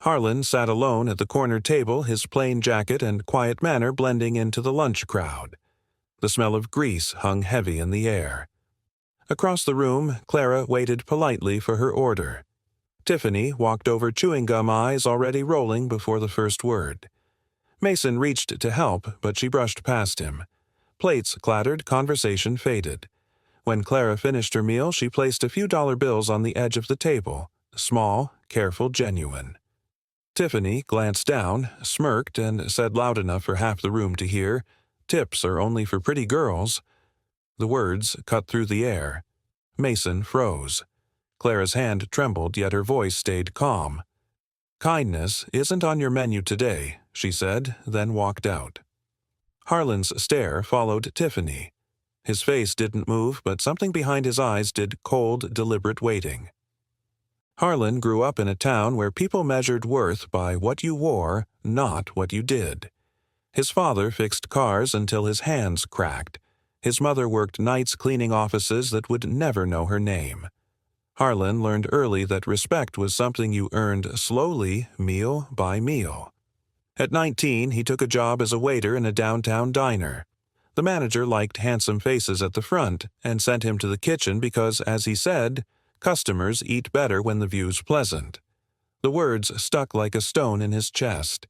Harlan sat alone at the corner table, his plain jacket and quiet manner blending into the lunch crowd. The smell of grease hung heavy in the air. Across the room, Clara waited politely for her order. Tiffany walked over, chewing gum, eyes already rolling before the first word. Mason reached to help, but she brushed past him. Plates clattered, conversation faded. When Clara finished her meal, she placed a few dollar bills on the edge of the table, small, careful, genuine. Tiffany glanced down, smirked, and said loud enough for half the room to hear, "Tips are only for pretty girls." The words cut through the air. Mason froze. Clara's hand trembled, yet her voice stayed calm. "Kindness isn't on your menu today," she said, then walked out. Harlan's stare followed Tiffany. His face didn't move, but something behind his eyes did cold, deliberate waiting. Harlan grew up in a town where people measured worth by what you wore, not what you did. His father fixed cars until his hands cracked. His mother worked nights cleaning offices that would never know her name. Harlan learned early that respect was something you earned slowly, meal by meal. At 19, he took a job as a waiter in a downtown diner. The manager liked handsome faces at the front and sent him to the kitchen because, as he said, customers eat better when the view's pleasant. The words stuck like a stone in his chest.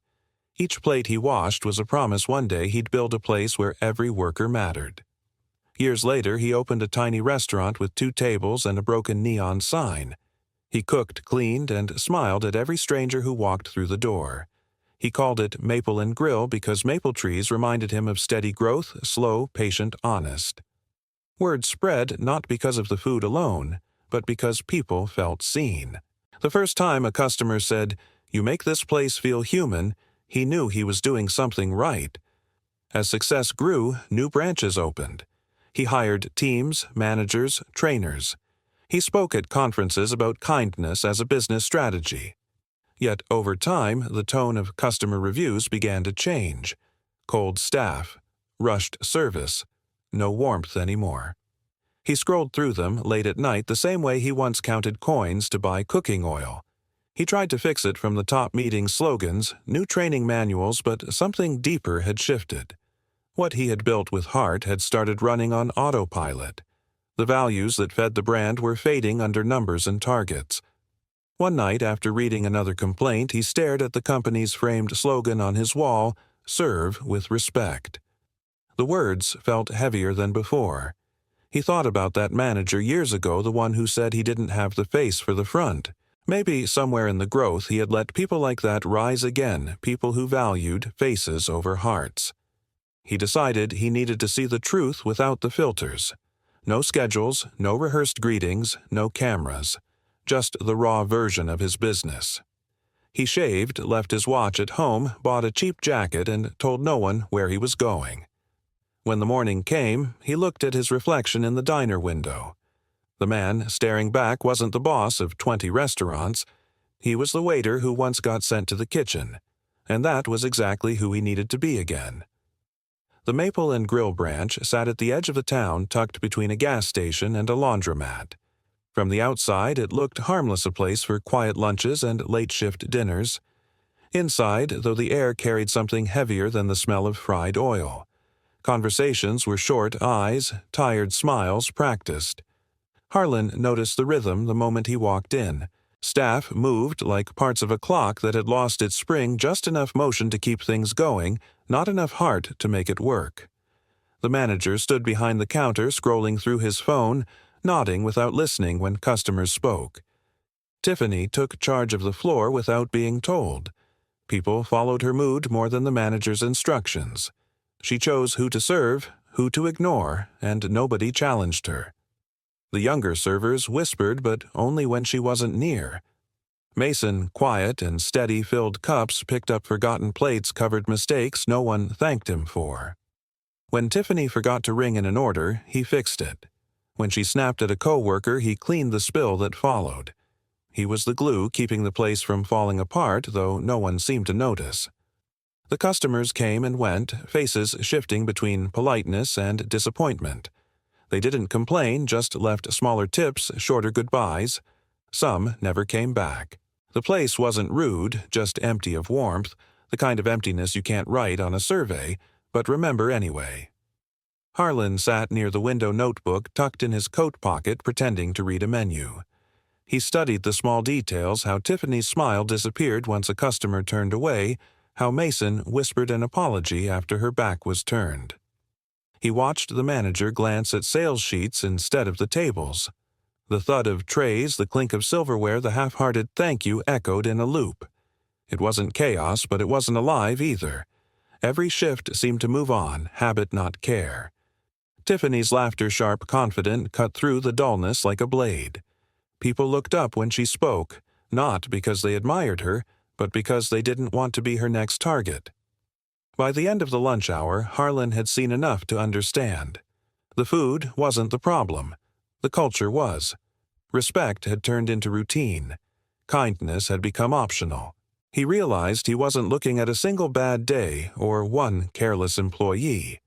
Each plate he washed was a promise one day he'd build a place where every worker mattered. Years later, he opened a tiny restaurant with 2 tables and a broken neon sign. He cooked, cleaned, and smiled at every stranger who walked through the door. He called it Maple and Grill because maple trees reminded him of steady growth, slow, patient, honest. Word spread not because of the food alone, but because people felt seen. The first time a customer said, "You make this place feel human," he knew he was doing something right. As success grew, new branches opened. He hired teams, managers, trainers. He spoke at conferences about kindness as a business strategy. Yet over time, the tone of customer reviews began to change. Cold staff, rushed service, no warmth anymore. He scrolled through them late at night the same way he once counted coins to buy cooking oil. He tried to fix it from the top meeting slogans, new training manuals, but something deeper had shifted. What he had built with heart had started running on autopilot. The values that fed the brand were fading under numbers and targets. One night, after reading another complaint, he stared at the company's framed slogan on his wall, "Serve with respect." The words felt heavier than before. He thought about that manager years ago, the one who said he didn't have the face for the front. Maybe somewhere in the growth he had let people like that rise again, people who valued faces over hearts. He decided he needed to see the truth without the filters. No schedules, no rehearsed greetings, no cameras. Just the raw version of his business. He shaved, left his watch at home, bought a cheap jacket, and told no one where he was going. When the morning came, he looked at his reflection in the diner window. The man staring back wasn't the boss of 20 restaurants. He was the waiter who once got sent to the kitchen, and that was exactly who he needed to be again. The Maple and Grill branch sat at the edge of the town, tucked between a gas station and a laundromat. From the outside, it looked harmless, a place for quiet lunches and late-shift dinners. Inside, though, the air carried something heavier than the smell of fried oil. Conversations were short eyes, tired smiles, practiced. Harlan noticed the rhythm the moment he walked in. Staff moved like parts of a clock that had lost its spring, just enough motion to keep things going, not enough heart to make it work. The manager stood behind the counter, scrolling through his phone, nodding without listening when customers spoke. Tiffany took charge of the floor without being told. People followed her mood more than the manager's instructions. She chose who to serve, who to ignore, and nobody challenged her. The younger servers whispered, but only when she wasn't near. Mason, quiet and steady, filled cups, picked up forgotten plates, covered mistakes no one thanked him for. When Tiffany forgot to ring in an order, he fixed it. When she snapped at a coworker, he cleaned the spill that followed. He was the glue keeping the place from falling apart, though no one seemed to notice. The customers came and went, faces shifting between politeness and disappointment. They didn't complain, just left smaller tips, shorter goodbyes. Some never came back. The place wasn't rude, just empty of warmth, the kind of emptiness you can't write on a survey, but remember anyway. Harlan sat near the window notebook tucked in his coat pocket pretending to read a menu. He studied the small details, how Tiffany's smile disappeared once a customer turned away, how Mason whispered an apology after her back was turned. He watched the manager glance at sales sheets instead of the tables. The thud of trays, the clink of silverware, the half-hearted thank you echoed in a loop. It wasn't chaos, but it wasn't alive either. Every shift seemed to move on, habit not care. Tiffany's laughter, sharp, confident, cut through the dullness like a blade. People looked up when she spoke, not because they admired her, but because they didn't want to be her next target. By the end of the lunch hour, Harlan had seen enough to understand. The food wasn't the problem. The culture was. Respect had turned into routine. Kindness had become optional. He realized he wasn't looking at a single bad day or one careless employee.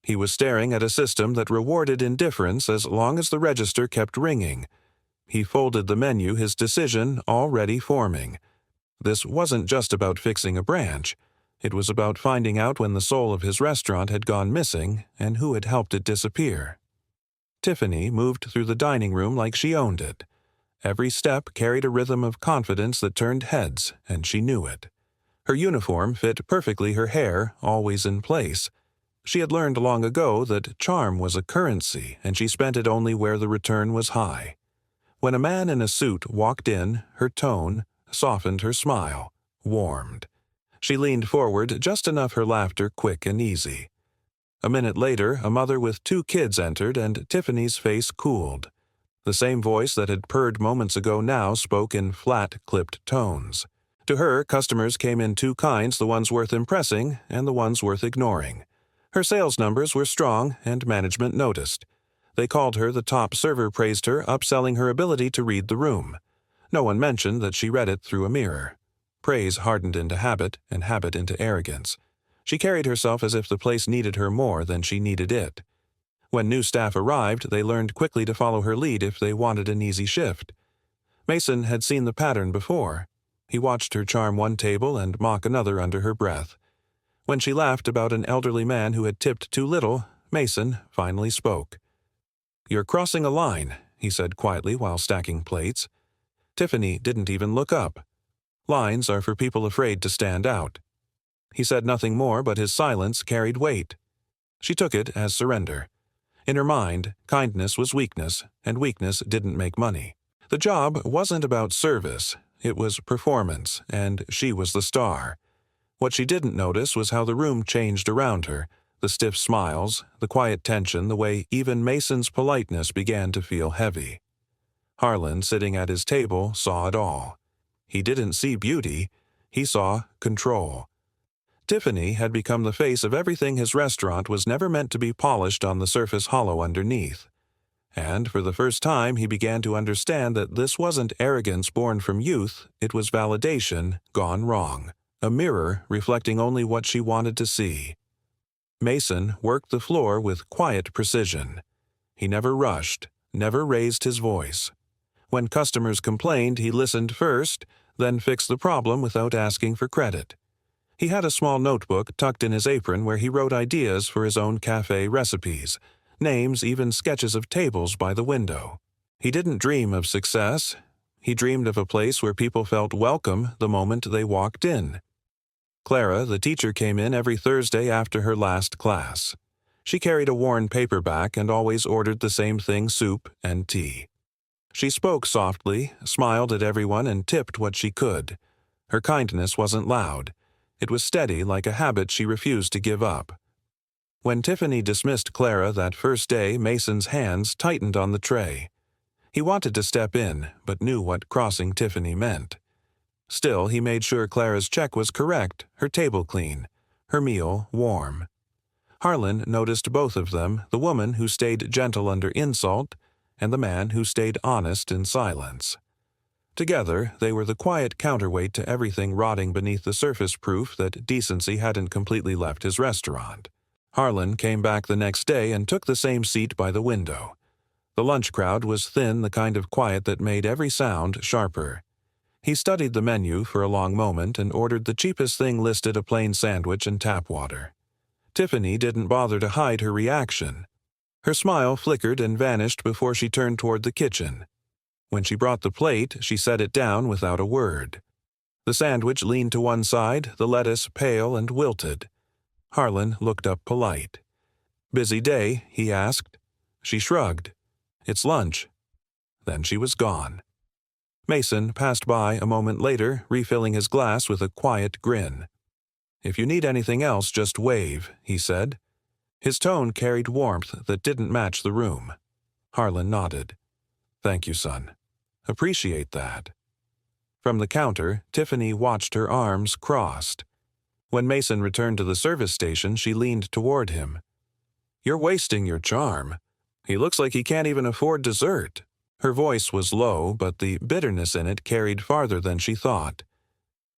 He was staring at a system that rewarded indifference as long as the register kept ringing. He folded the menu, his decision already forming. This wasn't just about fixing a branch. It was about finding out when the soul of his restaurant had gone missing and who had helped it disappear. Tiffany moved through the dining room like she owned it. Every step carried a rhythm of confidence that turned heads, and she knew it. Her uniform fit perfectly, her hair always in place. She had learned long ago that charm was a currency, and she spent it only where the return was high. When a man in a suit walked in, her tone softened, her smile warmed. She leaned forward just enough, her laughter quick and easy. A minute later, a mother with 2 kids entered, and Tiffany's face cooled. The same voice that had purred moments ago now spoke in flat, clipped tones. To her, customers came in 2 kinds, the ones worth impressing and the ones worth ignoring. Her sales numbers were strong, and management noticed. They called her the top server, praised her, upselling her ability to read the room. No one mentioned that she read it through a mirror. Praise hardened into habit, and habit into arrogance. She carried herself as if the place needed her more than she needed it. When new staff arrived, they learned quickly to follow her lead if they wanted an easy shift. Mason had seen the pattern before. He watched her charm one table and mock another under her breath. When she laughed about an elderly man who had tipped too little, Mason finally spoke. "You're crossing a line," he said quietly while stacking plates. Tiffany didn't even look up. Lines are for people afraid to stand out. He said nothing more, but his silence carried weight. She took it as surrender. In her mind, kindness was weakness, and weakness didn't make money. The job wasn't about service, it was performance, and she was the star. What she didn't notice was how the room changed around her, the stiff smiles, the quiet tension, the way even Mason's politeness began to feel heavy. Harlan, sitting at his table, saw it all. He didn't see beauty, he saw control. Tiffany had become the face of everything his restaurant was never meant to be, polished on the surface, hollow underneath. And for the first time he began to understand that this wasn't arrogance born from youth, it was validation gone wrong. A mirror reflecting only what she wanted to see. Mason worked the floor with quiet precision. He never rushed, never raised his voice. When customers complained, he listened first, then fixed the problem without asking for credit. He had a small notebook tucked in his apron where he wrote ideas for his own cafe recipes, names, even sketches of tables by the window. He didn't dream of success. He dreamed of a place where people felt welcome the moment they walked in. Clara, the teacher, came in every Thursday after her last class. She carried a worn paperback and always ordered the same thing, soup and tea. She spoke softly, smiled at everyone, and tipped what she could. Her kindness wasn't loud. It was steady, like a habit she refused to give up. When Tiffany dismissed Clara that first day, Mason's hands tightened on the tray. He wanted to step in, but knew what crossing Tiffany meant. Still, he made sure Clara's check was correct, her table clean, her meal warm. Harlan noticed both of them, the woman who stayed gentle under insult, and the man who stayed honest in silence. Together, they were the quiet counterweight to everything rotting beneath the surface, proof that decency hadn't completely left his restaurant. Harlan came back the next day and took the same seat by the window. The lunch crowd was thin, the kind of quiet that made every sound sharper. He studied the menu for a long moment and ordered the cheapest thing listed, a plain sandwich and tap water. Tiffany didn't bother to hide her reaction. Her smile flickered and vanished before she turned toward the kitchen. When she brought the plate, she set it down without a word. The sandwich leaned to one side, the lettuce pale and wilted. Harlan looked up polite. "Busy day?" he asked. She shrugged. "It's lunch." Then she was gone. Mason passed by a moment later, refilling his glass with a quiet grin. "If you need anything else, just wave," he said. His tone carried warmth that didn't match the room. Harlan nodded. "Thank you, son. Appreciate that." From the counter, Tiffany watched her arms crossed. When Mason returned to the service station, she leaned toward him. "You're wasting your charm. He looks like he can't even afford dessert." Her voice was low, but the bitterness in it carried farther than she thought.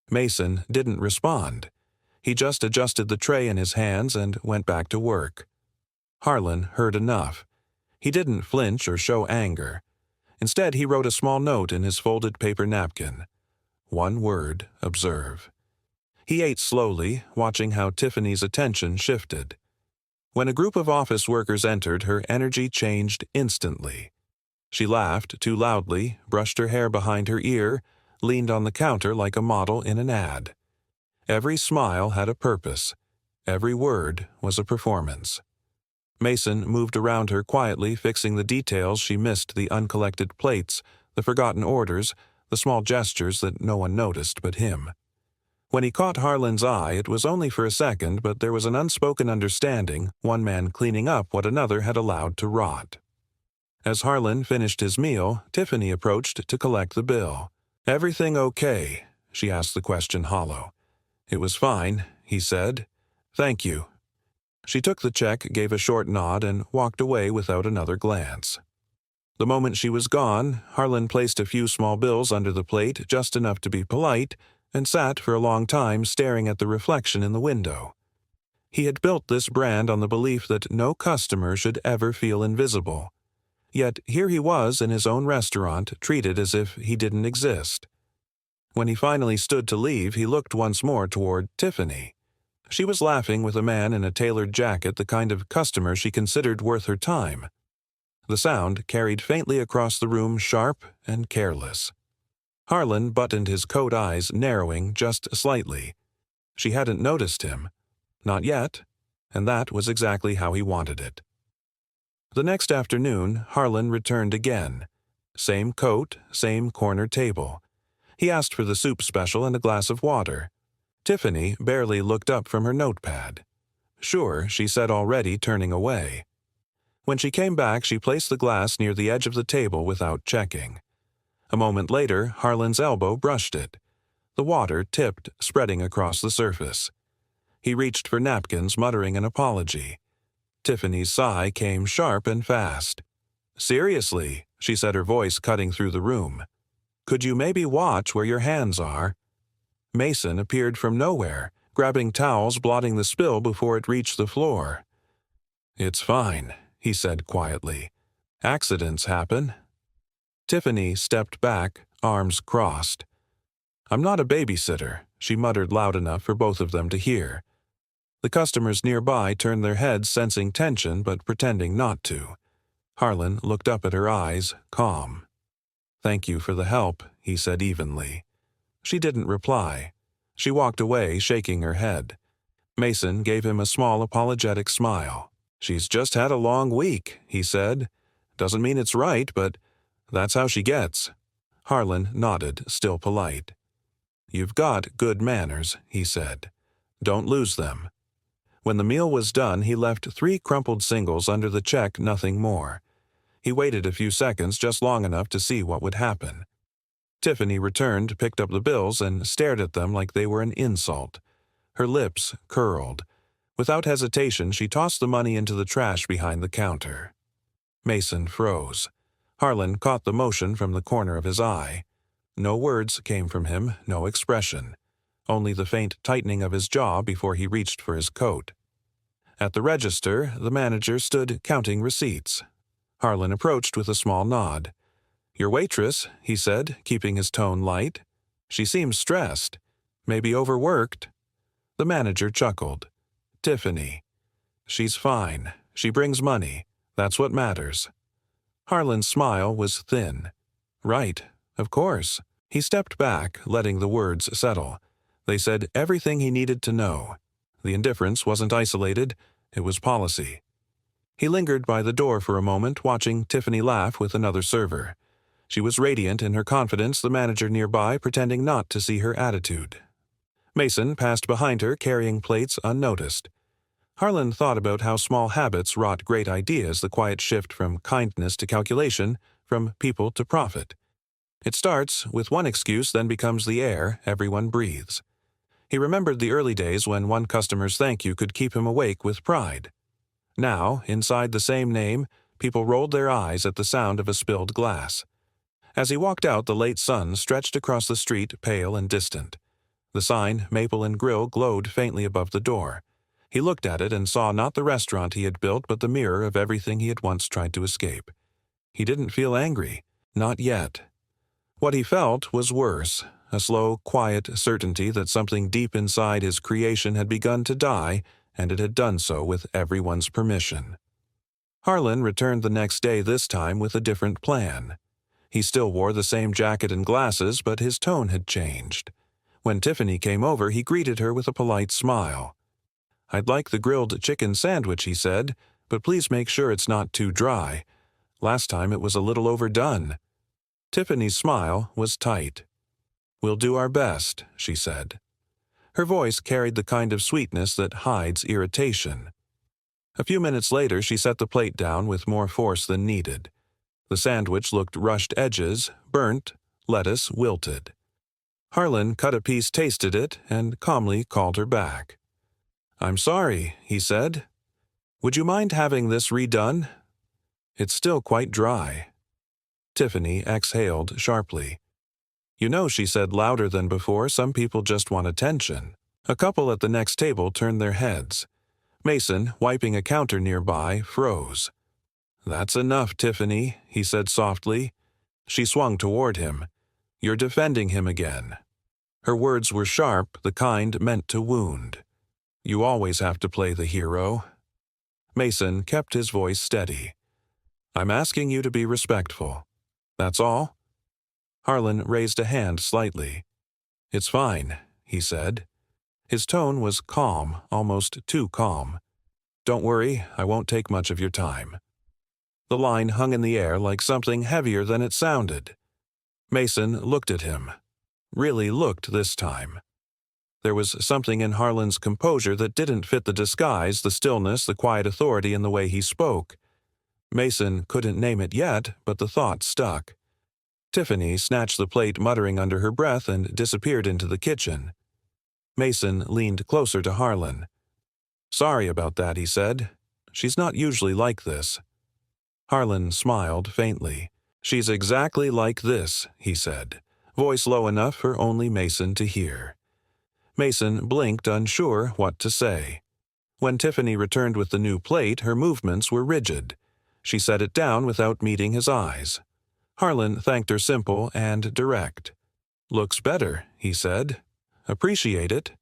Mason didn't respond. He just adjusted the tray in his hands and went back to work. Harlan heard enough. He didn't flinch or show anger. Instead, he wrote a small note in his folded paper napkin. One word: observe. He ate slowly, watching how Tiffany's attention shifted. When a group of office workers entered, her energy changed instantly. She laughed too loudly, brushed her hair behind her ear, leaned on the counter like a model in an ad. Every smile had a purpose. Every word was a performance. Mason moved around her quietly, fixing the details she missed: the uncollected plates, the forgotten orders, the small gestures that no one noticed but him. When he caught Harlan's eye, it was only for a second, but there was an unspoken understanding, one man cleaning up what another had allowed to rot. As Harlan finished his meal, Tiffany approached to collect the bill. "Everything okay?" She asked the question hollow. "It was fine," he said. "Thank you." She took the check, gave a short nod, and walked away without another glance. The moment she was gone, Harlan placed a few small bills under the plate, just enough to be polite, and sat for a long time staring at the reflection in the window. He had built this brand on the belief that no customer should ever feel invisible. Yet here he was in his own restaurant, treated as if he didn't exist. When he finally stood to leave, he looked once more toward Tiffany. She was laughing with a man in a tailored jacket, the kind of customer she considered worth her time. The sound carried faintly across the room, sharp and careless. Harlan buttoned his coat, eyes narrowing just slightly. She hadn't noticed him. Not yet, and that was exactly how he wanted it. The next afternoon, Harlan returned again. Same coat, same corner table. He asked for the soup special and a glass of water. Tiffany barely looked up from her notepad. "Sure," she said, already turning away. When she came back, she placed the glass near the edge of the table without checking. A moment later, Harlan's elbow brushed it. The water tipped, spreading across the surface. He reached for napkins, muttering an apology. Tiffany's sigh came sharp and fast. "Seriously," she said, her voice cutting through the room. "Could you maybe watch where your hands are?" Mason appeared from nowhere, grabbing towels, blotting the spill before it reached the floor. "It's fine," he said quietly. "Accidents happen." Tiffany stepped back, arms crossed. "I'm not a babysitter," she muttered loud enough for both of them to hear. The customers nearby turned their heads, sensing tension but pretending not to. Harlan looked up at her eyes, calm. "Thank you for the help," he said evenly. She didn't reply. She walked away, shaking her head. Mason gave him a small apologetic smile. "She's just had a long week," he said. "Doesn't mean it's right, but that's how she gets." Harlan nodded, still polite. "You've got good manners," he said. "Don't lose them." When the meal was done, he left 3 crumpled singles under the check, nothing more. He waited a few seconds, just long enough to see what would happen. Tiffany returned, picked up the bills, and stared at them like they were an insult. Her lips curled. Without hesitation, she tossed the money into the trash behind the counter. Mason froze. Harlan caught the motion from the corner of his eye. No words came from him, no expression. Only the faint tightening of his jaw before he reached for his coat. At the register, the manager stood counting receipts. Harlan approached with a small nod. "Your waitress," he said, keeping his tone light. She seems stressed. Maybe overworked." The manager chuckled. "Tiffany. She's fine. She brings money. That's what matters." Harlan's smile was thin. "Right. Of course." He stepped back, letting the words settle. They said everything he needed to know. The indifference wasn't isolated, it was policy. He lingered by the door for a moment, watching Tiffany laugh with another server. She was radiant in her confidence, the manager nearby pretending not to see her attitude. Mason passed behind her, carrying plates unnoticed. Harlan thought about how small habits wrought great ideas, the quiet shift from kindness to calculation, from people to profit. It starts with one excuse, then becomes the air everyone breathes. He remembered the early days when one customer's thank you could keep him awake with pride. Now, inside the same name, people rolled their eyes at the sound of a spilled glass. As he walked out, the late sun stretched across the street, pale and distant. The sign, Maple and Grill, glowed faintly above the door. He looked at it and saw not the restaurant he had built, but the mirror of everything he had once tried to escape. He didn't feel angry. Not yet. What he felt was worse, a slow, quiet certainty that something deep inside his creation had begun to die, and it had done so with everyone's permission. Harlan returned the next day, this time with a different plan. He still wore the same jacket and glasses, but his tone had changed. When Tiffany came over, he greeted her with a polite smile. "I'd like the grilled chicken sandwich," he said, "but please make sure it's not too dry. Last time it was a little overdone." Tiffany's smile was tight. "We'll do our best," she said. Her voice carried the kind of sweetness that hides irritation. A few minutes later, she set the plate down with more force than needed. The sandwich looked rushed edges, burnt, lettuce wilted. Harlan cut a piece, tasted it, and calmly called her back. "I'm sorry," he said. "Would you mind having this redone? It's still quite dry." Tiffany exhaled sharply. "You know," she said louder than before, "some people just want attention." A couple at the next table turned their heads. Mason, wiping a counter nearby, froze. "That's enough, Tiffany," he said softly. She swung toward him. "You're defending him again." Her words were sharp, the kind meant to wound. "You always have to play the hero." Mason kept his voice steady. "I'm asking you to be respectful. That's all?" Harlan raised a hand slightly. "It's fine," he said. His tone was calm, almost too calm. "Don't worry, I won't take much of your time." The line hung in the air like something heavier than it sounded. Mason looked at him. Really looked this time. There was something in Harlan's composure that didn't fit the disguise, the stillness, the quiet authority in the way he spoke. Mason couldn't name it yet, but the thought stuck. Tiffany snatched the plate, muttering under her breath, and disappeared into the kitchen. Mason leaned closer to Harlan. "Sorry about that," he said. "She's not usually like this." Harlan smiled faintly. "She's exactly like this," he said, voice low enough for only Mason to hear. Mason blinked, unsure what to say. When Tiffany returned with the new plate, her movements were rigid. She set it down without meeting his eyes. Harlan thanked her, simple and direct. "Looks better," he said. "Appreciate it."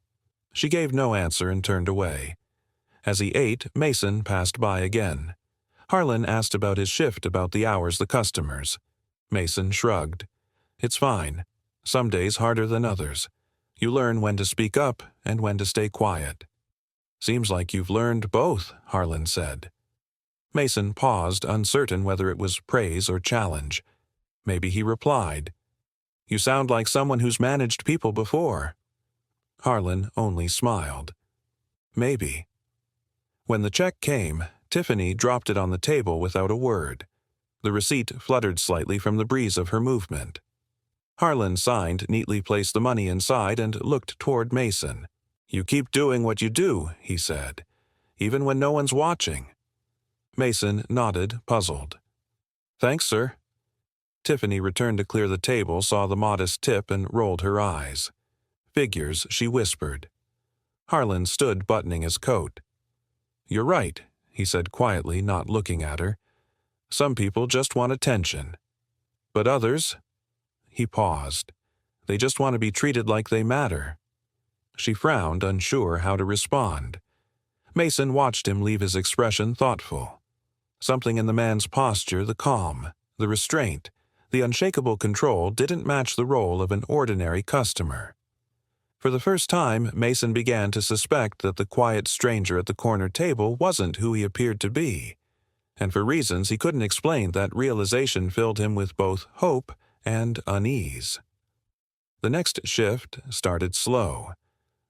She gave no answer and turned away. As he ate, Mason passed by again. Harlan asked about his shift, about the hours, the customers. Mason shrugged. "It's fine. Some days harder than others. You learn when to speak up and when to stay quiet." "Seems like you've learned both," Harlan said. Mason paused, uncertain whether it was praise or challenge. Maybe he replied, "You sound like someone who's managed people before." Harlan only smiled. "Maybe." When the check came, Tiffany dropped it on the table without a word. The receipt fluttered slightly from the breeze of her movement. Harlan signed, neatly placed the money inside, and looked toward Mason. "You keep doing what you do," he said, "even when no one's watching." Mason nodded, puzzled. "Thanks, sir." Tiffany returned to clear the table, saw the modest tip, and rolled her eyes. "Figures," she whispered. Harlan stood buttoning his coat. "You're right," he said quietly, not looking at her. "Some people just want attention. But others—" He paused. They just want to be treated like they matter." She frowned, unsure how to respond. Mason watched him leave his expression thoughtful. Something in the man's posture, the calm, the restraint, the unshakable control didn't match the role of an ordinary customer. For the first time, Mason began to suspect that the quiet stranger at the corner table wasn't who he appeared to be, and for reasons he couldn't explain, that realization filled him with both hope and unease. The next shift started slow.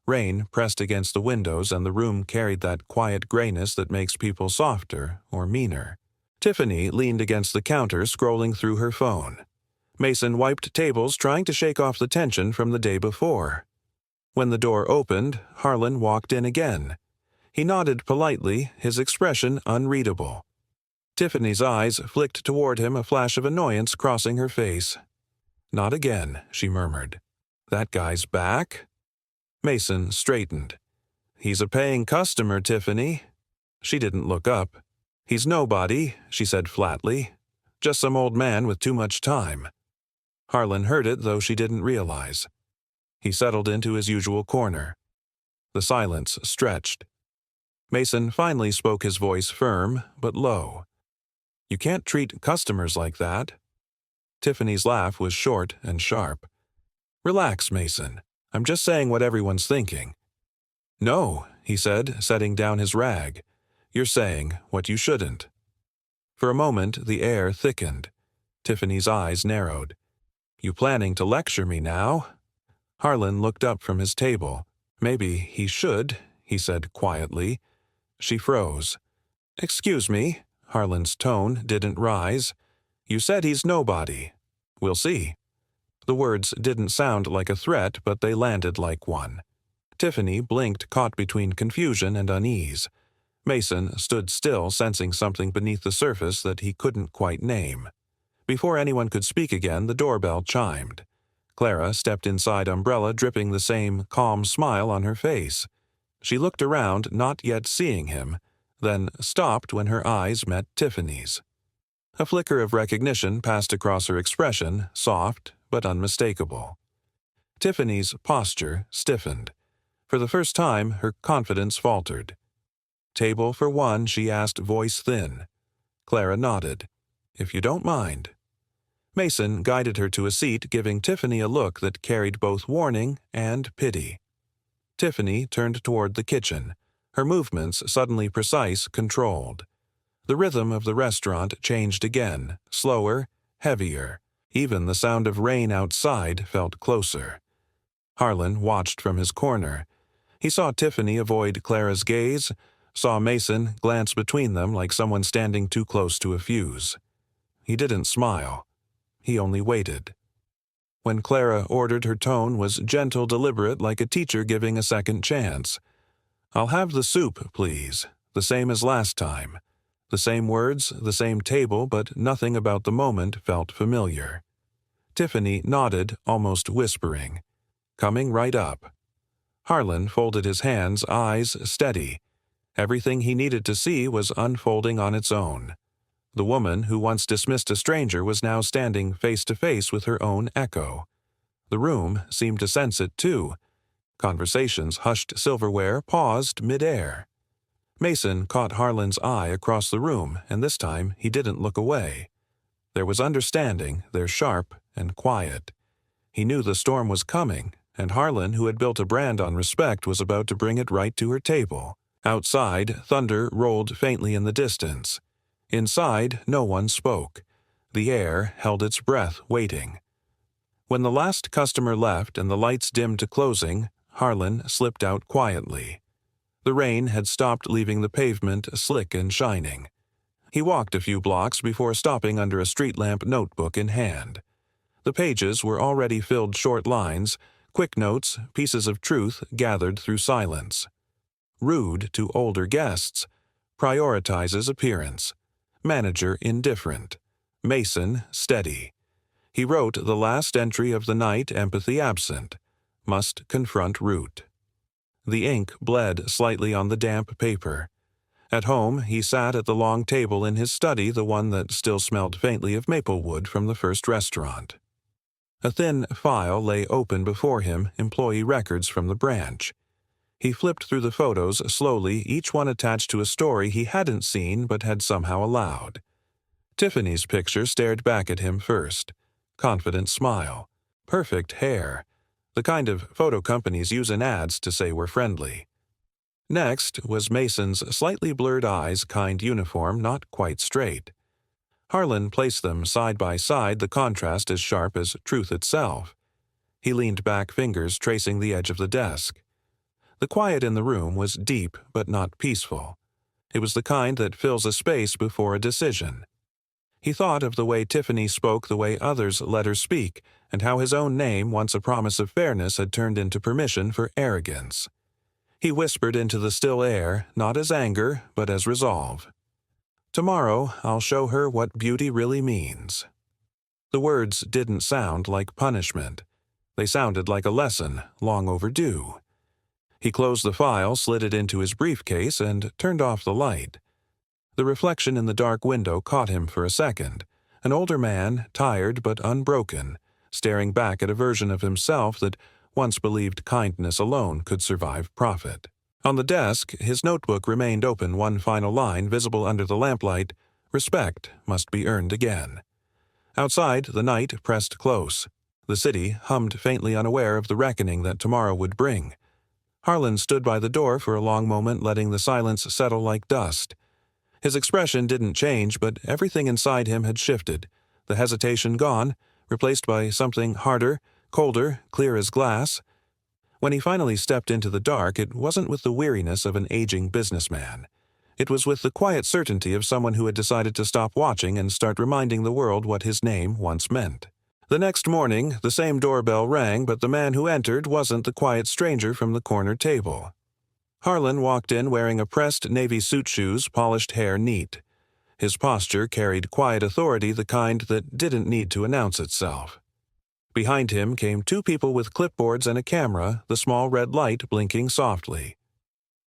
Rain pressed against the windows, and the room carried that quiet grayness that makes people softer or meaner. Tiffany leaned against the counter, scrolling through her phone. Mason wiped tables, trying to shake off the tension from the day before. When the door opened, Harlan walked in again. He nodded politely, his expression unreadable. Tiffany's eyes flicked toward him, a flash of annoyance crossing her face. "Not again," she murmured. "That guy's back?" Mason straightened. "He's a paying customer, Tiffany." She didn't look up. "He's nobody," she said flatly. "Just some old man with too much time." Harlan heard it, though she didn't realize. He settled into his usual corner. The silence stretched. Mason finally spoke, his voice firm but low. "You can't treat customers like that." Tiffany's laugh was short and sharp. "Relax, Mason. I'm just saying what everyone's thinking." "No," he said, setting down his rag. "You're saying what you shouldn't." For a moment, the air thickened. Tiffany's eyes narrowed. "You planning to lecture me now?" Harlan looked up from his table. "Maybe he should," he said quietly. She froze. "Excuse me." Harlan's tone didn't rise. "You said he's nobody. We'll see." The words didn't sound like a threat, but they landed like one. Tiffany blinked, caught between confusion and unease. Mason stood still, sensing something beneath the surface that he couldn't quite name. Before anyone could speak again, the doorbell chimed. Clara stepped inside, umbrella dripping, the same calm smile on her face. She looked around, not yet seeing him, then stopped when her eyes met Tiffany's. A flicker of recognition passed across her expression, soft but unmistakable. Tiffany's posture stiffened. For the first time, her confidence faltered. "Table for one?" she asked, voice thin. Clara nodded. "If you don't mind." Mason guided her to a seat, giving Tiffany a look that carried both warning and pity. Tiffany turned toward the kitchen, her movements suddenly precise, controlled. The rhythm of the restaurant changed again, slower, heavier. Even the sound of rain outside felt closer. Harlan watched from his corner. He saw Tiffany avoid Clara's gaze, saw Mason glance between them like someone standing too close to a fuse. He didn't smile. He only waited. When Clara ordered, her tone was gentle, deliberate, like a teacher giving a second chance. "I'll have the soup, please, the same as last time." The same words, the same table, but nothing about the moment felt familiar. Tiffany nodded, almost whispering. "Coming right up." Harlan folded his hands, eyes steady. Everything he needed to see was unfolding on its own. The woman who once dismissed a stranger was now standing face to face with her own echo. The room seemed to sense it too. Conversations, hushed silverware, paused midair. Mason caught Harlan's eye across the room, and this time he didn't look away. There was understanding, there sharp and quiet. He knew the storm was coming, and Harlan, who had built a brand on respect, was about to bring it right to her table. Outside, thunder rolled faintly in the distance. Inside, no one spoke. The air held its breath, waiting. When the last customer left and the lights dimmed to closing, Harlan slipped out quietly. The rain had stopped, leaving the pavement slick and shining. He walked a few blocks before stopping under a street lamp, notebook in hand. The pages were already filled, short lines, quick notes, pieces of truth gathered through silence. Rude to older guests. Prioritizes appearance. Manager indifferent. Mason steady. He wrote the last entry of the night, empathy absent. Must confront root. The ink bled slightly on the damp paper. At home, he sat at the long table in his study, the one that still smelled faintly of maple wood from the first restaurant. A thin file lay open before him, employee records from the branch. He flipped through the photos slowly, each one attached to a story he hadn't seen but had somehow allowed. Tiffany's picture stared back at him first. Confident smile. Perfect hair. The kind of photo companies use in ads to say we're friendly. Next was Mason's slightly blurred eyes, kind uniform, not quite straight. Harlan placed them side by side, the contrast as sharp as truth itself. He leaned back, fingers tracing the edge of the desk. The quiet in the room was deep but not peaceful. It was the kind that fills a space before a decision. He thought of the way Tiffany spoke, the way others let her speak, and how his own name, once a promise of fairness, had turned into permission for arrogance. He whispered into the still air, not as anger, but as resolve. "Tomorrow I'll show her what beauty really means." The words didn't sound like punishment. They sounded like a lesson, long overdue. He closed the file, slid it into his briefcase, and turned off the light. The reflection in the dark window caught him for a second. An older man, tired but unbroken, staring back at a version of himself that once believed kindness alone could survive profit. On the desk, his notebook remained open, one final line visible under the lamplight: "Respect must be earned again." Outside, the night pressed close. The city hummed faintly, unaware of the reckoning that tomorrow would bring. Harlan stood by the door for a long moment, letting the silence settle like dust. His expression didn't change, but everything inside him had shifted, the hesitation gone, replaced by something harder, colder, clear as glass. When he finally stepped into the dark, it wasn't with the weariness of an aging businessman. It was with the quiet certainty of someone who had decided to stop watching and start reminding the world what his name once meant. The next morning, the same doorbell rang, but the man who entered wasn't the quiet stranger from the corner table. Harlan walked in wearing a pressed navy suit, shoes, polished hair neat. His posture carried quiet authority, the kind that didn't need to announce itself. Behind him came two people with clipboards and a camera, the small red light blinking softly.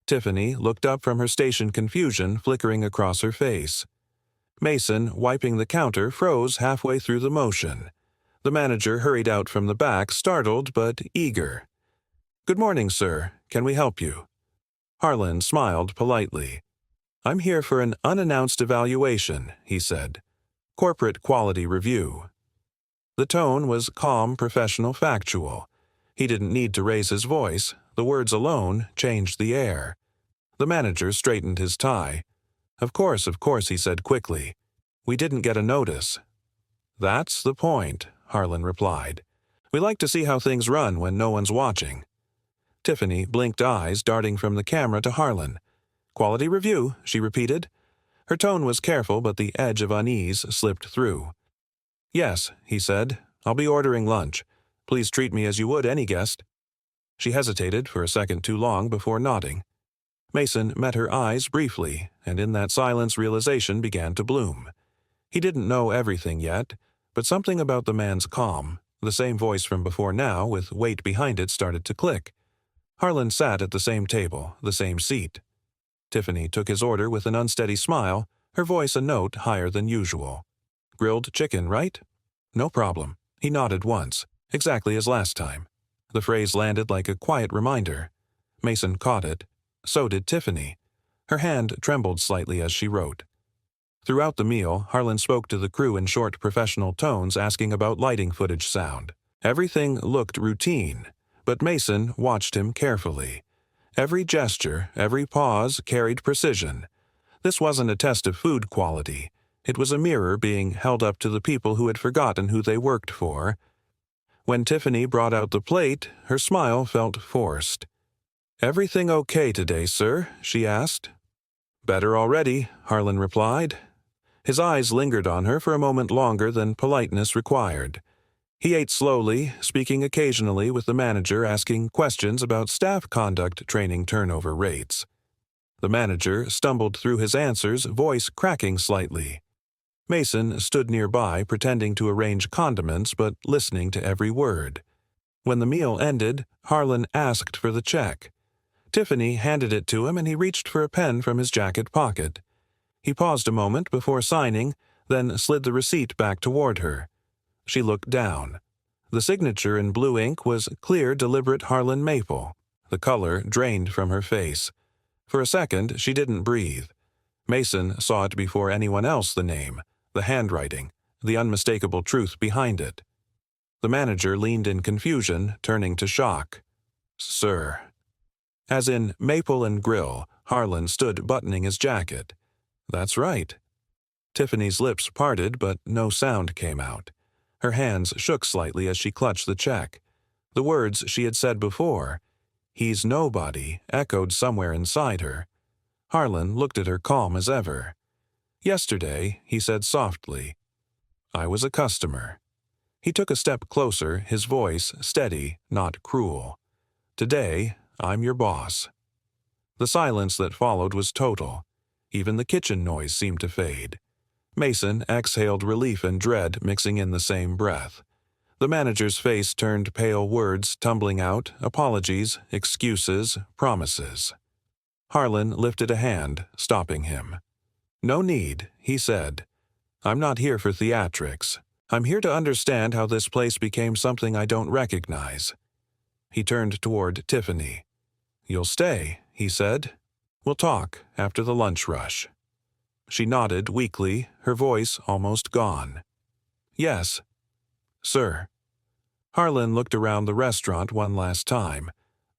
Tiffany looked up from her station, confusion flickering across her face. Mason, wiping the counter, froze halfway through the motion. The manager hurried out from the back, startled but eager. "Good morning, sir. Can we help you?" Harlan smiled politely. "I'm here for an unannounced evaluation," he said. "Corporate quality review." The tone was calm, professional, factual. He didn't need to raise his voice. The words alone changed the air. The manager straightened his tie. Of course," he said quickly. "We didn't get a notice." "That's the point," Harlan replied. "We like to see how things run when no one's watching." Tiffany blinked, eyes darting from the camera to Harlan. "Quality review," she repeated. Her tone was careful, but the edge of unease slipped through. "Yes," he said. "I'll be ordering lunch. Please treat me as you would any guest." She hesitated for a second too long before nodding. Mason met her eyes briefly, and in that silence realization began to bloom. He didn't know everything yet, but something about the man's calm, the same voice from before now with weight behind it, started to click. Harlan sat at the same table, the same seat. Tiffany took his order with an unsteady smile, her voice a note higher than usual. "Grilled chicken, right?" "No problem." He nodded once, exactly as last time. The phrase landed like a quiet reminder. Mason caught it. So did Tiffany. Her hand trembled slightly as she wrote. Throughout the meal, Harlan spoke to the crew in short professional tones, asking about lighting footage, sound. Everything looked routine, but Mason watched him carefully. Every gesture, every pause carried precision. This wasn't a test of food quality. It was a mirror being held up to the people who had forgotten who they worked for. When Tiffany brought out the plate, her smile felt forced. "Everything okay today, sir?" she asked. "Better already," Harlan replied. His eyes lingered on her for a moment longer than politeness required. He ate slowly, speaking occasionally with the manager, asking questions about staff conduct, training, turnover rates. The manager stumbled through his answers, voice cracking slightly. Mason stood nearby, pretending to arrange condiments but listening to every word. When the meal ended, Harlan asked for the check. Tiffany handed it to him and he reached for a pen from his jacket pocket. He paused a moment before signing, then slid the receipt back toward her. She looked down. The signature in blue ink was clear, deliberate Harlan Maple. The color drained from her face. For a second, she didn't breathe. Mason saw it before anyone else, the name, the handwriting, the unmistakable truth behind it. The manager leaned in confusion, turning to shock. "Sir." As in Maple and Grill, Harlan stood buttoning his jacket. "That's right." Tiffany's lips parted, but no sound came out. Her hands shook slightly as she clutched the check. The words she had said before, "He's nobody," echoed somewhere inside her. Harlan looked at her calm as ever. "Yesterday," he said softly, "I was a customer." He took a step closer, his voice steady, not cruel. "Today, I'm your boss." The silence that followed was total. Even the kitchen noise seemed to fade. Mason exhaled relief and dread mixing in the same breath. The manager's face turned pale, words tumbling out, apologies, excuses, promises. Harlan lifted a hand, stopping him. "No need," he said. "I'm not here for theatrics. I'm here to understand how this place became something I don't recognize." He turned toward Tiffany. "You'll stay," he said. "We'll talk after the lunch rush." She nodded weakly, her voice almost gone. "Yes, sir." Harlan looked around the restaurant one last time,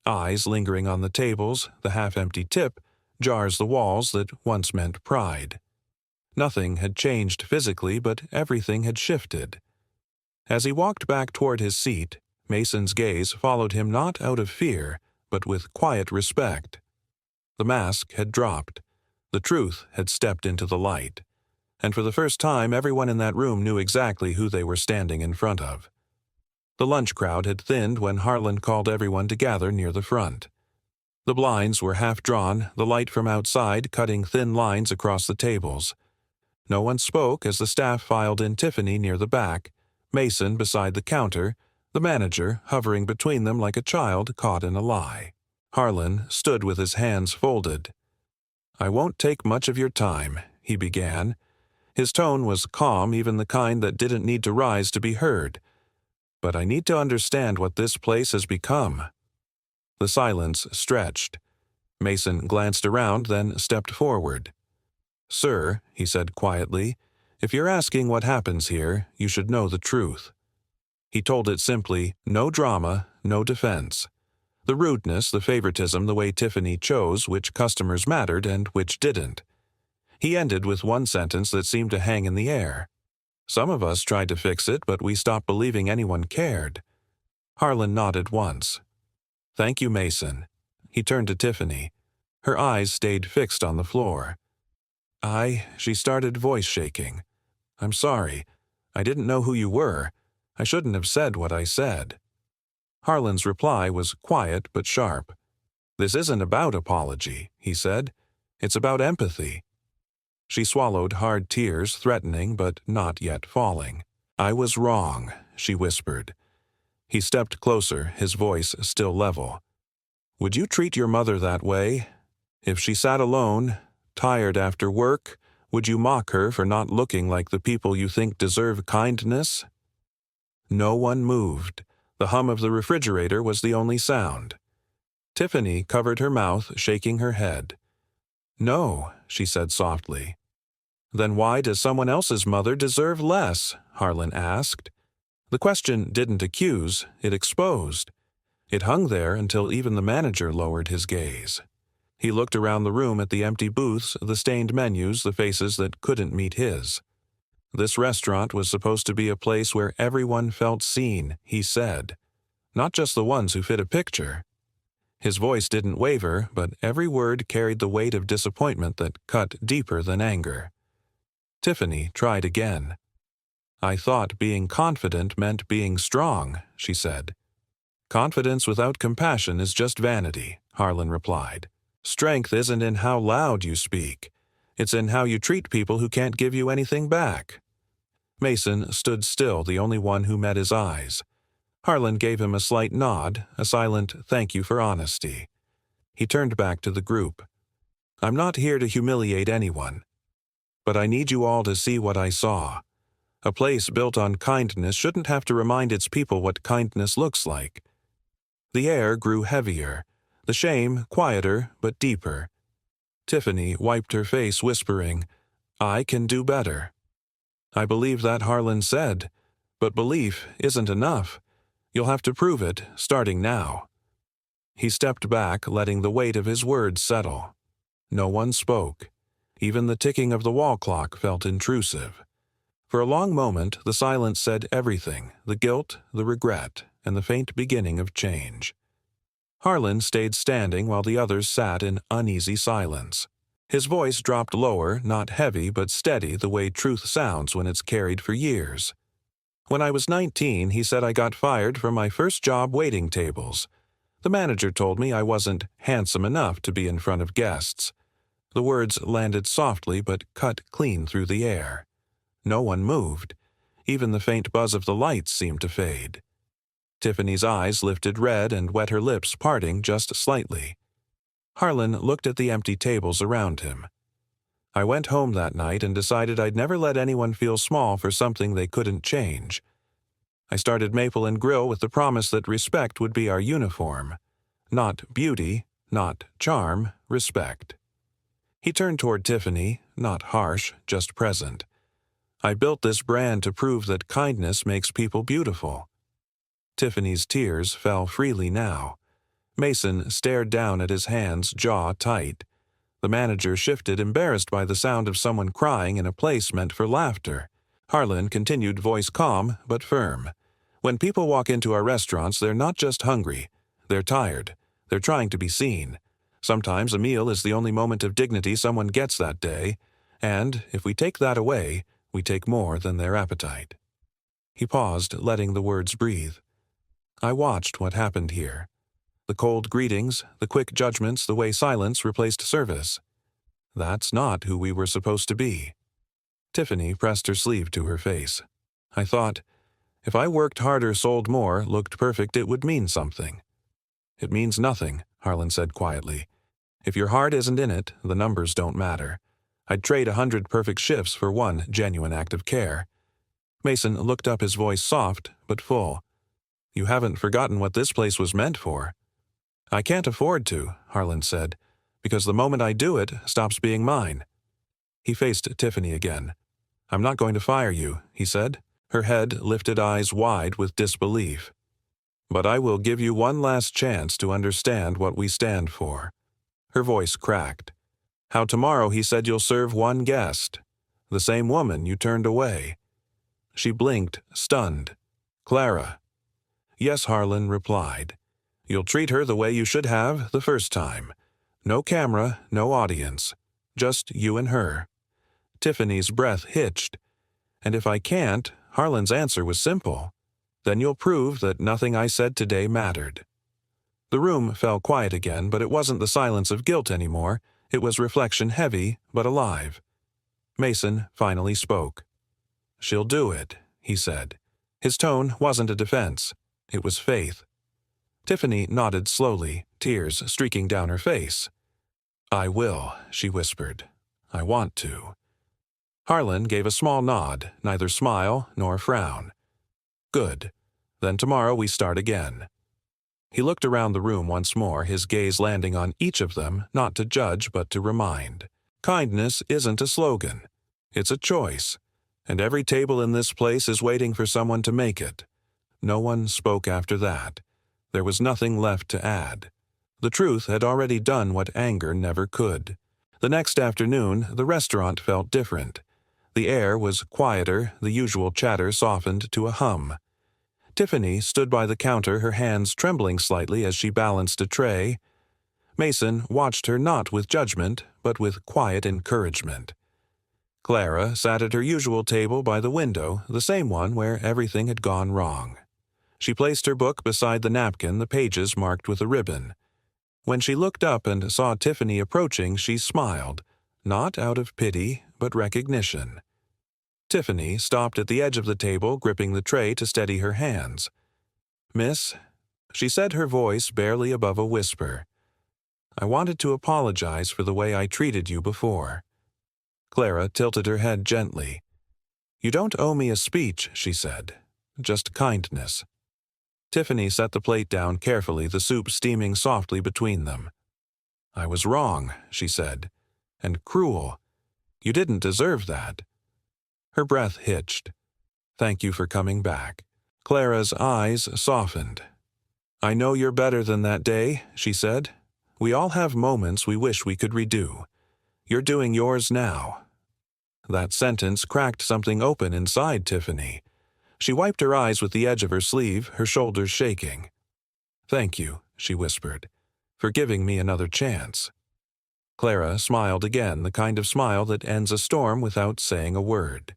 eyes lingering on the tables, the half-empty tip, jars the walls that once meant pride. Nothing had changed physically, but everything had shifted. As he walked back toward his seat, Mason's gaze followed him not out of fear, but with quiet respect. The mask had dropped. The truth had stepped into the light. And for the first time, everyone in that room knew exactly who they were standing in front of. The lunch crowd had thinned when Harlan called everyone to gather near the front. The blinds were half drawn, the light from outside cutting thin lines across the tables. No one spoke as the staff filed in, Tiffany near the back, Mason beside the counter, the manager hovering between them like a child caught in a lie. Harlan stood with his hands folded. "I won't take much of your time," he began. His tone was calm, even the kind that didn't need to rise to be heard. "But I need to understand what this place has become." The silence stretched. Mason glanced around, then stepped forward. "Sir," he said quietly, "if you're asking what happens here, you should know the truth." He told it simply, no drama, no defense. The rudeness, the favoritism, the way Tiffany chose which customers mattered and which didn't. He ended with one sentence that seemed to hang in the air. "Some of us tried to fix it, but we stopped believing anyone cared." Harlan nodded once. "Thank you, Mason." He turned to Tiffany. Her eyes stayed fixed on the floor. She started, voice shaking. "I'm sorry. I didn't know who you were. I shouldn't have said what I said." Harlan's reply was quiet but sharp. "This isn't about apology," he said. "It's about empathy." She swallowed hard tears, threatening but not yet falling. "I was wrong," she whispered. He stepped closer, his voice still level. "Would you treat your mother that way? If she sat alone, tired after work, would you mock her for not looking like the people you think deserve kindness?" No one moved. The hum of the refrigerator was the only sound. Tiffany covered her mouth, shaking her head. "No," she said softly. "Then why does someone else's mother deserve less?" Harlan asked. The question didn't accuse, it exposed. It hung there until even the manager lowered his gaze. He looked around the room at the empty booths, the stained menus, the faces that couldn't meet his. This restaurant was supposed to be a place where everyone felt seen, he said. Not just the ones who fit a picture. His voice didn't waver, but every word carried the weight of disappointment that cut deeper than anger. Tiffany tried again. "I thought being confident meant being strong," she said. "Confidence without compassion is just vanity," Harlan replied. "Strength isn't in how loud you speak. It's in how you treat people who can't give you anything back." Mason stood still, the only one who met his eyes. Harlan gave him a slight nod, a silent thank you for honesty. He turned back to the group. "I'm not here to humiliate anyone. But I need you all to see what I saw. A place built on kindness shouldn't have to remind its people what kindness looks like. The air grew heavier, the shame quieter but deeper. Tiffany wiped her face, whispering, "I can do better." "I believe that," Harlan said, "but belief isn't enough. You'll have to prove it, starting now." He stepped back, letting the weight of his words settle. No one spoke. Even the ticking of the wall clock felt intrusive. For a long moment, the silence said everything, the guilt, the regret, and the faint beginning of change. Harlan stayed standing while the others sat in uneasy silence. His voice dropped lower, not heavy but steady the way truth sounds when it's carried for years. "When I was 19, he said I got fired from my first job waiting tables. The manager told me I wasn't handsome enough to be in front of guests." The words landed softly but cut clean through the air. No one moved. Even the faint buzz of the lights seemed to fade. Tiffany's eyes lifted red and wet her lips, parting just slightly. Harlan looked at the empty tables around him. "I went home that night and decided I'd never let anyone feel small for something they couldn't change. I started Maple and Grill with the promise that respect would be our uniform. Not beauty, not charm, respect." He turned toward Tiffany, not harsh, just present. "I built this brand to prove that kindness makes people beautiful." Tiffany's tears fell freely now. Mason stared down at his hands, jaw tight. The manager shifted, embarrassed by the sound of someone crying in a place meant for laughter. Harlan continued, voice calm but firm. "When people walk into our restaurants, they're not just hungry. They're tired. They're trying to be seen. Sometimes a meal is the only moment of dignity someone gets that day, and if we take that away, we take more than their appetite." He paused, letting the words breathe. "I watched what happened here. The cold greetings, the quick judgments, the way silence replaced service. That's not who we were supposed to be." Tiffany pressed her sleeve to her face. "I thought, if I worked harder, sold more, looked perfect, it would mean something." "It means nothing," Harlan said quietly. "If your heart isn't in it, the numbers don't matter. I'd trade 100 perfect shifts for one genuine act of care." Mason looked up, his voice soft but full. "You haven't forgotten what this place was meant for." "I can't afford to," Harlan said, "because the moment I do it, stops being mine." He faced Tiffany again. "I'm not going to fire you," he said, her head lifted, eyes wide with disbelief. "But I will give you one last chance to understand what we stand for." Her voice cracked. "How tomorrow he said you'll serve one guest. The same woman you turned away." She blinked, stunned. "Clara." "Yes," Harlan replied. "You'll treat her the way you should have the first time. No camera, no audience. Just you and her." Tiffany's breath hitched. "And if I can't," Harlan's answer was simple, "then you'll prove that nothing I said today mattered." The room fell quiet again, but it wasn't the silence of guilt anymore. It was reflection, heavy but alive. Mason finally spoke. "She'll do it," he said. His tone wasn't a defense. It was faith. Tiffany nodded slowly, tears streaking down her face. "I will," she whispered. "I want to." Harlan gave a small nod, neither smile nor frown. "Good. Then tomorrow we start again." He looked around the room once more, his gaze landing on each of them, not to judge but to remind. Kindness isn't a slogan. It's a choice. And every table in this place is waiting for someone to make it. No one spoke after that. There was nothing left to add. The truth had already done what anger never could. The next afternoon, the restaurant felt different. The air was quieter, the usual chatter softened to a hum. Tiffany stood by the counter, her hands trembling slightly as she balanced a tray. Mason watched her not with judgment, but with quiet encouragement. Clara sat at her usual table by the window, the same one where everything had gone wrong. She placed her book beside the napkin, the pages marked with a ribbon. When she looked up and saw Tiffany approaching, she smiled, not out of pity, but recognition. Tiffany stopped at the edge of the table, gripping the tray to steady her hands. "Miss," she said, her voice barely above a whisper, "I wanted to apologize for the way I treated you before." Clara tilted her head gently. "You don't owe me a speech," she said. "Just kindness." Tiffany set the plate down carefully, the soup steaming softly between them. "I was wrong," she said, "and cruel. You didn't deserve that." Her breath hitched. "Thank you for coming back." Clara's eyes softened. "I know you're better than that day," she said. "We all have moments we wish we could redo. You're doing yours now." That sentence cracked something open inside Tiffany. She wiped her eyes with the edge of her sleeve, her shoulders shaking. "Thank you," she whispered, "for giving me another chance." Clara smiled again, the kind of smile that ends a storm without saying a word.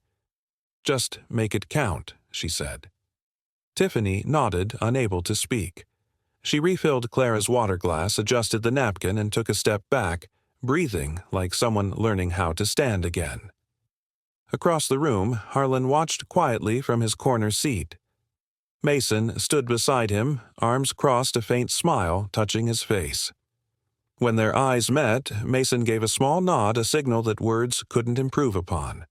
"Just make it count," she said. Tiffany nodded, unable to speak. She refilled Clara's water glass, adjusted the napkin, and took a step back, breathing like someone learning how to stand again. Across the room, Harlan watched quietly from his corner seat. Mason stood beside him, arms crossed, a faint smile touching his face. When their eyes met, Mason gave a small nod, a signal that words couldn't improve upon.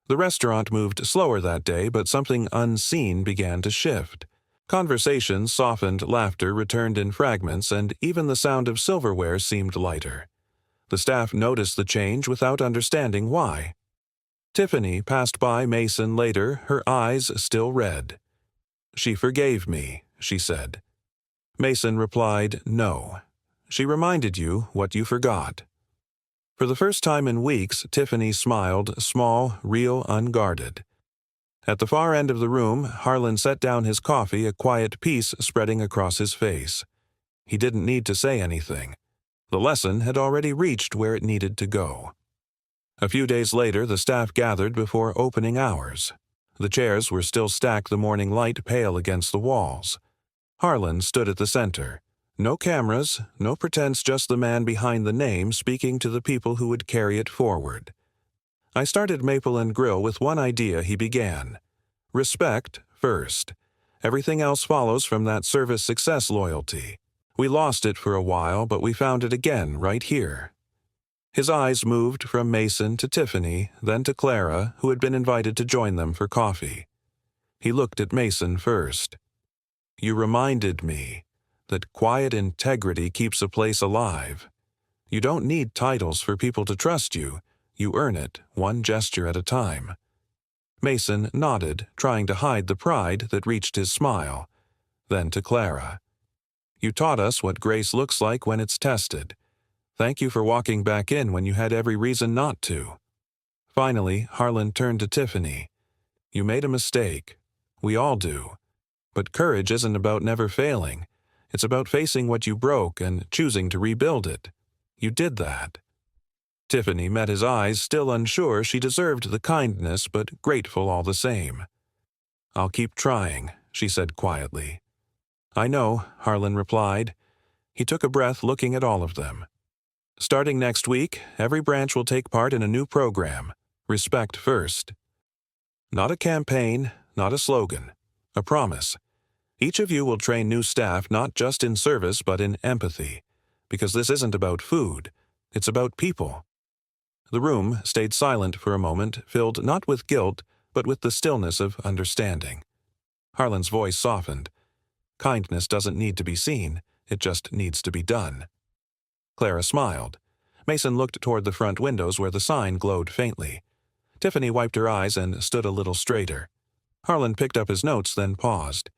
The restaurant moved slower that day, but something unseen began to shift. Conversation softened, laughter returned in fragments, and even the sound of silverware seemed lighter. The staff noticed the change without understanding why. Tiffany passed by Mason later, her eyes still red. "She forgave me," she said. Mason replied, "No. She reminded you what you forgot." For the first time in weeks, Tiffany smiled, small, real, unguarded. At the far end of the room, Harlan set down his coffee, a quiet peace spreading across his face. He didn't need to say anything. The lesson had already reached where it needed to go. A few days later, the staff gathered before opening hours. The chairs were still stacked, the morning light pale against the walls. Harlan stood at the center. No cameras, no pretense, just the man behind the name speaking to the people who would carry it forward. "I started Maple and Grill with one idea," he began. "Respect first. Everything else follows from that service success loyalty. We lost it for a while, but we found it again right here." His eyes moved from Mason to Tiffany, then to Clara, who had been invited to join them for coffee. He looked at Mason first. "You reminded me that quiet integrity keeps a place alive. You don't need titles for people to trust you. You earn it, one gesture at a time." Mason nodded, trying to hide the pride that reached his smile. Then to Clara. "You taught us what grace looks like when it's tested. Thank you for walking back in when you had every reason not to." Finally, Harlan turned to Tiffany. "You made a mistake. We all do. But courage isn't about never failing. It's about facing what you broke and choosing to rebuild it. You did that." Tiffany met his eyes, still unsure she deserved the kindness, but grateful all the same. "I'll keep trying," she said quietly. "I know," Harlan replied. He took a breath, looking at all of them. "Starting next week, every branch will take part in a new program. Respect first. Not a campaign, not a slogan. A promise. Each of you will train new staff not just in service but in empathy. Because this isn't about food. It's about people." The room stayed silent for a moment, filled not with guilt, but with the stillness of understanding. Harlan's voice softened. "Kindness doesn't need to be seen. It just needs to be done." Clara smiled. Mason looked toward the front windows where the sign glowed faintly. Tiffany wiped her eyes and stood a little straighter. Harlan picked up his notes, then paused.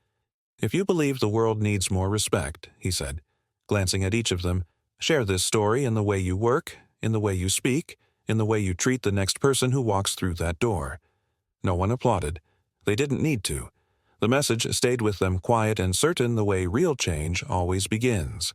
"If you believe the world needs more respect," he said, glancing at each of them, "share this story in the way you work, in the way you speak, in the way you treat the next person who walks through that door." No one applauded. They didn't need to. The message stayed with them quiet and certain, the way real change always begins.